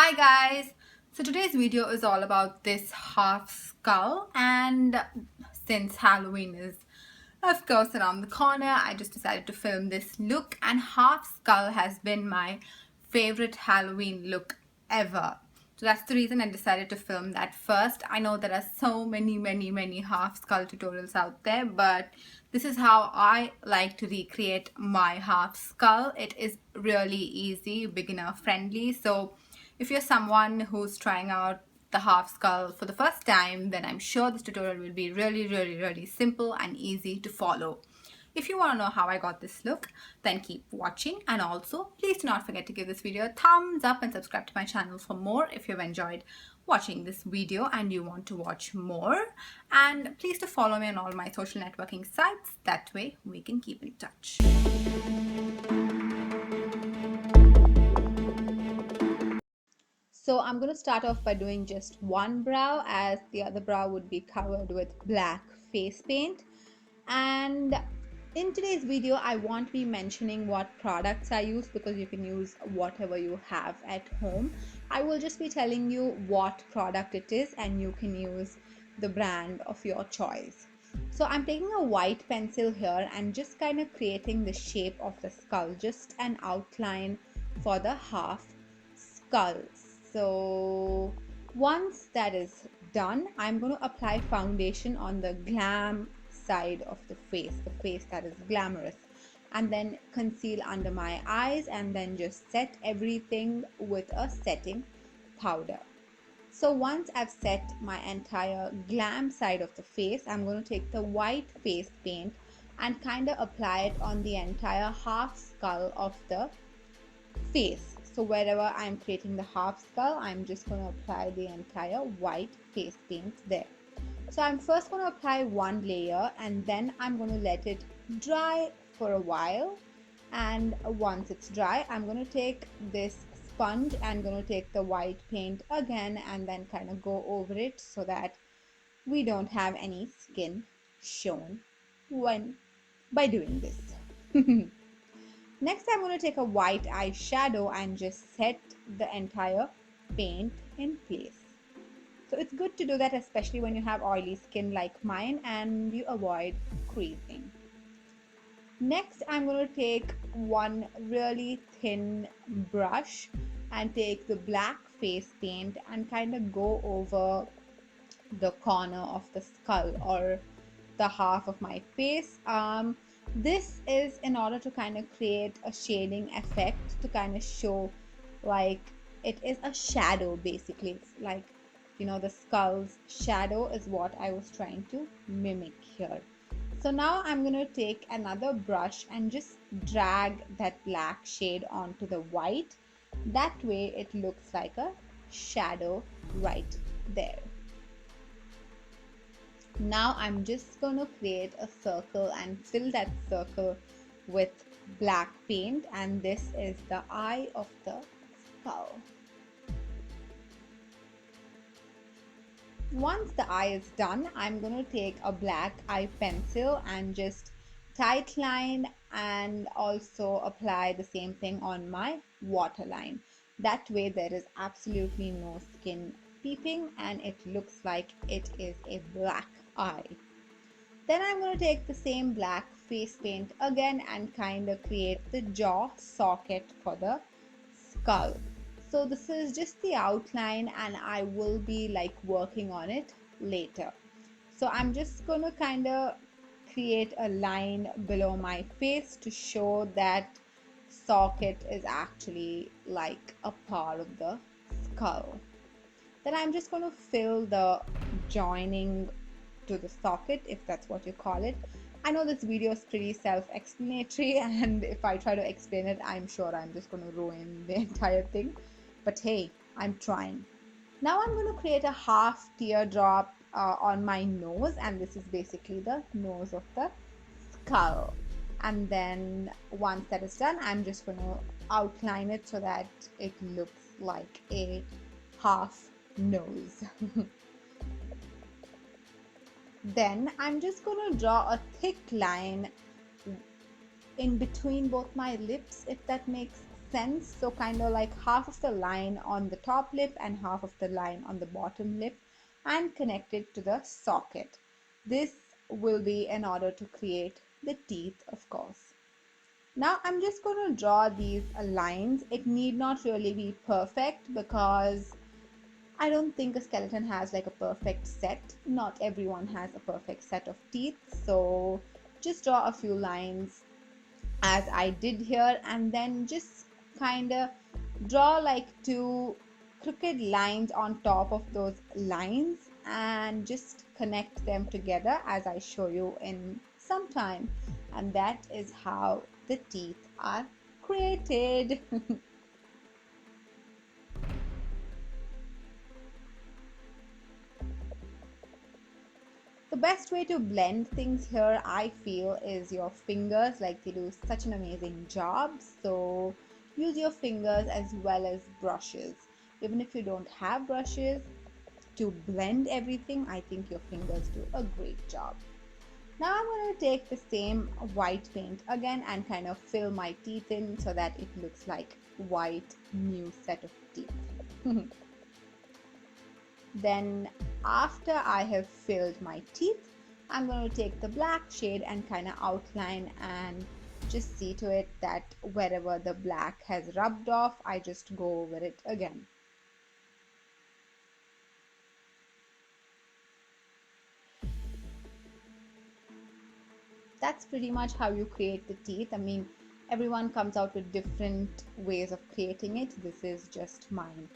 Hi guys! So today's video is all about this half skull, and since Halloween is of course around the corner, I just decided to film this look, and half skull has been my favorite Halloween look ever. So that's the reason I decided to film that first. I know there are so many half skull tutorials out there, but this is how I like to recreate my half skull. It is really easy, beginner friendly. So if you're someone who's trying out the half skull for the first time, then I'm sure this tutorial will be really simple and easy to follow. If you want to know how I got this look, then keep watching, and also please do not forget to give this video a thumbs up and subscribe to my channel for more if you've enjoyed watching this video and you want to watch more. And please do follow me on all my social networking sites. That way we can keep in touch. So I'm going to start off by doing just one brow, as the other brow would be covered with black face paint. And in today's video, I won't be mentioning what products I use because you can use whatever you have at home. I will just be telling you what product it is and you can use the brand of your choice. So I'm taking a white pencil here and just kind of creating the shape of the skull, just an outline for the half skull. So once that is done, I'm going to apply foundation on the glam side of the face that is glamorous, and then conceal under my eyes, and then just set everything with a setting powder. So once I've set my entire glam side of the face, I'm going to take the white face paint and kind of apply it on the entire half skull of the face. So wherever I'm creating the half skull, I'm just going to apply the entire white face paint there. So I'm first going to apply one layer and then I'm going to let it dry for a while. And once it's dry, I'm going to take this sponge and going to take the white paint again and then kind of go over it so that we don't have any skin shown by doing this. Next, I'm going to take a white eyeshadow and just set the entire paint in place. So it's good to do that, especially when you have oily skin like mine and you avoid creasing. Next, I'm going to take one really thin brush and take the black face paint and kind of go over the corner of the skull or the half of my face. This is in order to kind of create a shading effect to kind of show like it is a shadow. Basically, it's like, you know, the skull's shadow is what I was trying to mimic here. So now I'm going to take another brush and just drag that black shade onto the white. That way it looks like a shadow right there. Now I'm just going to create a circle and fill that circle with black paint, and this is the eye of the skull. Once the eye is done, I'm going to take a black eye pencil and just tight line and also apply the same thing on my waterline. That way there is absolutely no skin peeping and it looks like it is a black eye. Then I'm going to take the same black face paint again and kind of create the jaw socket for the skull. So this is just the outline and I will be like working on it later. So I'm just going to kind of create a line below my face to show that socket is actually like a part of the skull. Then I'm just going to fill the joining to the socket, if that's what you call it. I know this video is pretty self-explanatory, and if I try to explain it, I'm sure I'm just going to ruin the entire thing. But hey, I'm trying. Now I'm going to create a half teardrop on my nose, and this is basically the nose of the skull. And then once that is done, I'm just going to outline it so that it looks like a half nose. Then I'm just going to draw a thick line in between both my lips, if that makes sense. So kind of like half of the line on the top lip and half of the line on the bottom lip, and connect it to the socket. This will be in order to create the teeth, of course. Now I'm just going to draw these lines. It need not really be perfect because I don't think a skeleton has like a perfect set. Not everyone has a perfect set of teeth. So just draw a few lines as I did here, and then just kind of draw like two crooked lines on top of those lines and just connect them together as I show you in some time. And that is how the teeth are created. The best way to blend things here, I feel, is your fingers. Like, they do such an amazing job. So use your fingers as well as brushes. Even if you don't have brushes to blend everything, I think your fingers do a great job. Now I'm going to take the same white paint again and kind of fill my teeth in so that it looks like white new set of teeth. Then after I have filled my teeth, I'm going to take the black shade and kind of outline and just see to it that wherever the black has rubbed off, I just go over it again. That's pretty much how you create the teeth. I mean, everyone comes out with different ways of creating it. This is just mine.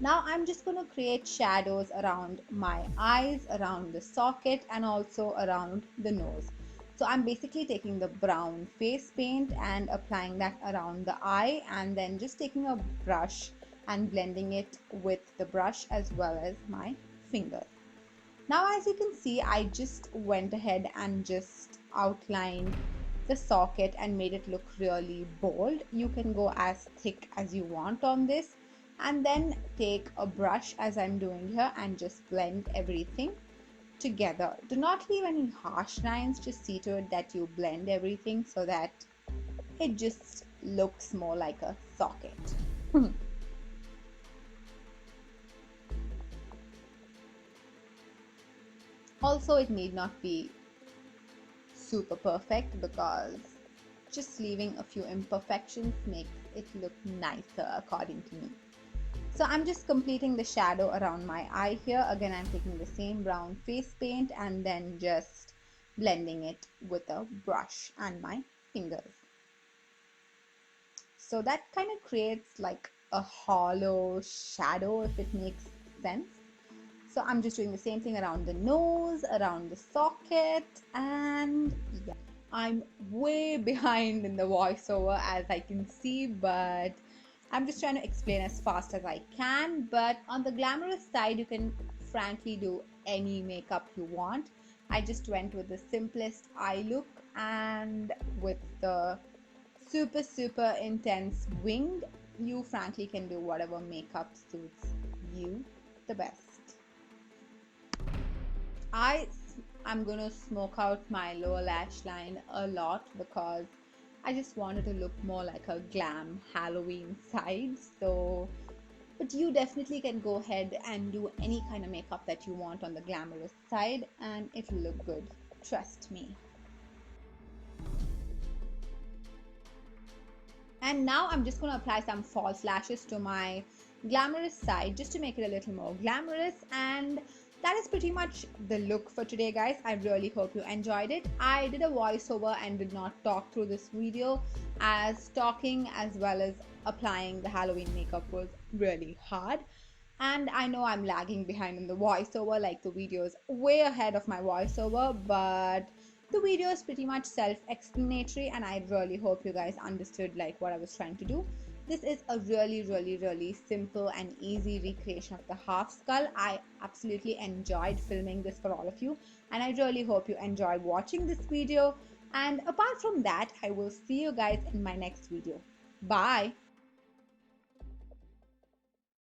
Now I'm just going to create shadows around my eyes, around the socket, and also around the nose. So I'm basically taking the brown face paint and applying that around the eye, and then just taking a brush and blending it with the brush as well as my fingers. Now as you can see, I just went ahead and just outlined the socket and made it look really bold. You can go as thick as you want on this, and then take a brush as I'm doing here and just blend everything together. Do not leave any harsh lines, just see to it that you blend everything so that it just looks more like a socket. Also, it need not be super perfect because just leaving a few imperfections makes it look nicer according to me. So I'm just completing the shadow around my eye here. Again, I'm taking the same brown face paint and then just blending it with a brush and my fingers. So that kind of creates like a hollow shadow, if it makes sense. So I'm just doing the same thing around the nose, around the socket, and yeah. I'm way behind in the voiceover as I can see, but I'm just trying to explain as fast as I can. But on the glamorous side, you can frankly do any makeup you want. I just went with the simplest eye look and with the super intense winged. You frankly can do whatever makeup suits you the best. I am gonna smoke out my lower lash line a lot because I just wanted to look more like a glam Halloween side. So, but you definitely can go ahead and do any kind of makeup that you want on the glamorous side and it'll look good. Trust me. And now I'm just going to apply some false lashes to my glamorous side just to make it a little more glamorous. And that is pretty much the look for today, guys. I really hope you enjoyed it. I did a voiceover and did not talk through this video, as talking as well as applying the Halloween makeup was really hard. And I know I'm lagging behind in the voiceover, like the video is way ahead of my voiceover, but the video is pretty much self-explanatory and I really hope you guys understood like what I was trying to do. This is a really simple and easy recreation of the half skull. I absolutely enjoyed filming this for all of you and I really hope you enjoyed watching this video. And apart from that, I will see you guys in my next video. Bye.